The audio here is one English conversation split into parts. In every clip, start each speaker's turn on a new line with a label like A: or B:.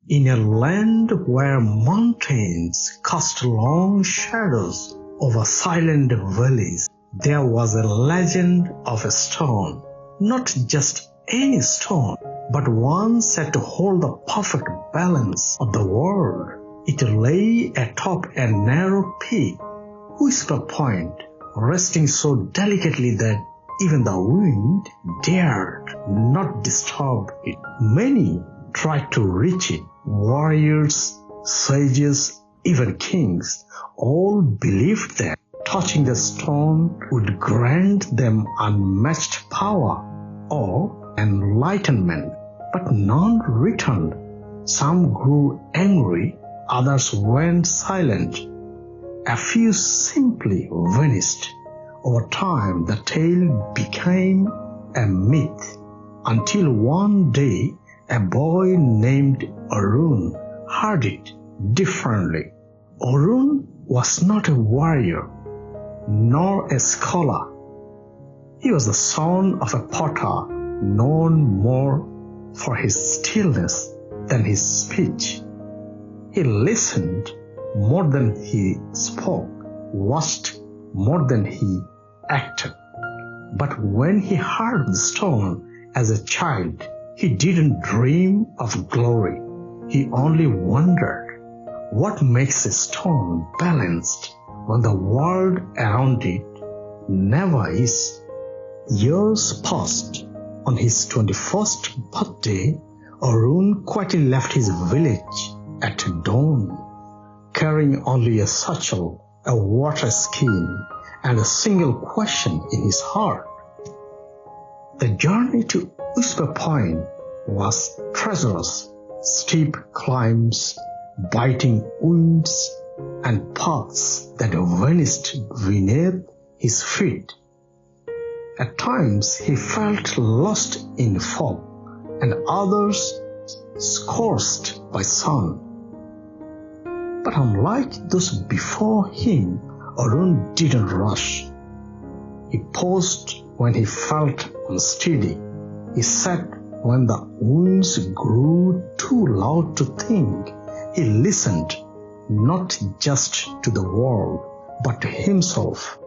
A: In a land where mountains cast long shadows over silent valleys, there was a legend of a stone. Not just any stone, but one set to hold the perfect balance of the world. It lay atop a narrow peak, Whisper Point, resting so delicately that even the wind dared not disturb it. Many tried to reach it. Warriors, sages, even kings all believed that touching the stone would grant them unmatched power or enlightenment, but none returned. Some grew angry, others went silent. A few simply vanished. Over time, the tale became a myth until one day a boy named Arun heard it differently. Arun was not a warrior, nor a scholar. He was the son of a potter, known more for his stillness than his speech. He listened more than he spoke, watched more than he acted. But when he heard the stone as a child, he didn't dream of glory. He only wondered, what makes a stone balanced when the world around it never is? Years passed. On his 21st birthday, Arun quietly left his village at dawn, carrying only a satchel, a water skin, and a single question in his heart. The journey to Whisper Point was treacherous. Steep climbs, biting winds, and paths that vanished beneath his feet. At times he felt lost in fog, and others scorched by sun. But unlike those before him, Arun didn't rush. He paused when he felt unsteady. He sat when the winds grew too loud to think. He listened not just to the world, but to himself.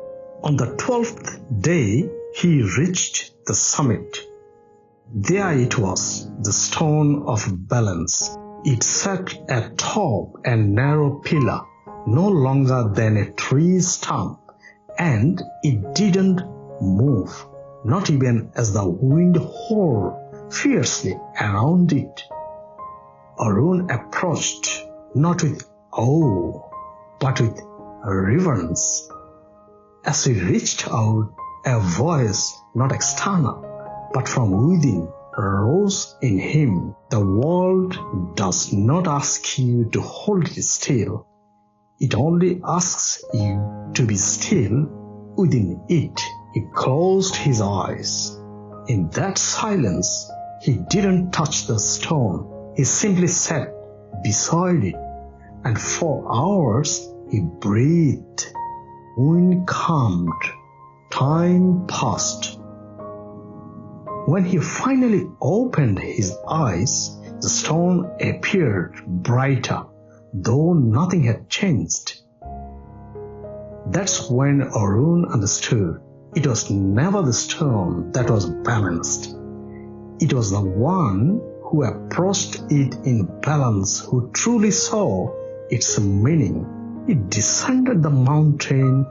A: On the 12th day, he reached the summit. There it was, the stone of balance. It sat atop a narrow pillar, no longer than a tree stump, and it didn't move, not even as the wind howled fiercely around it. Arun approached, not with awe, but with reverence. As he reached out, a voice, not external, but from within, rose in him. The world does not ask you to hold it still. It only asks you to be still within it. He closed his eyes. In that silence, he didn't touch the stone. He simply sat beside it, and for hours he breathed. Wind calmed. Time passed. When he finally opened his eyes, the stone appeared brighter, though nothing had changed. That's when Arun understood it was never the stone that was balanced. It was the one who approached it in balance who truly saw its meaning. He descended the mountain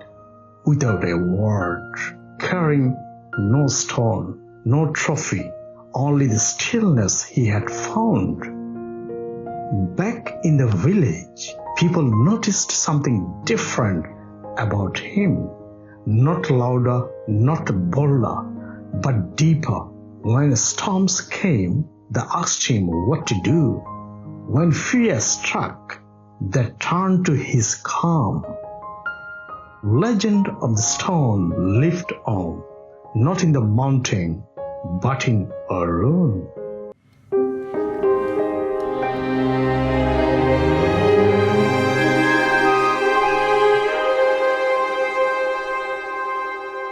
A: without a word, carrying no stone, no trophy, only the stillness he had found. Back in the village, people noticed something different about him. Not louder, not bolder, but deeper. When storms came, they asked him what to do. When fear struck, they turned to his calm. Legend of the stone lived on, not in the mountain, but in Arun.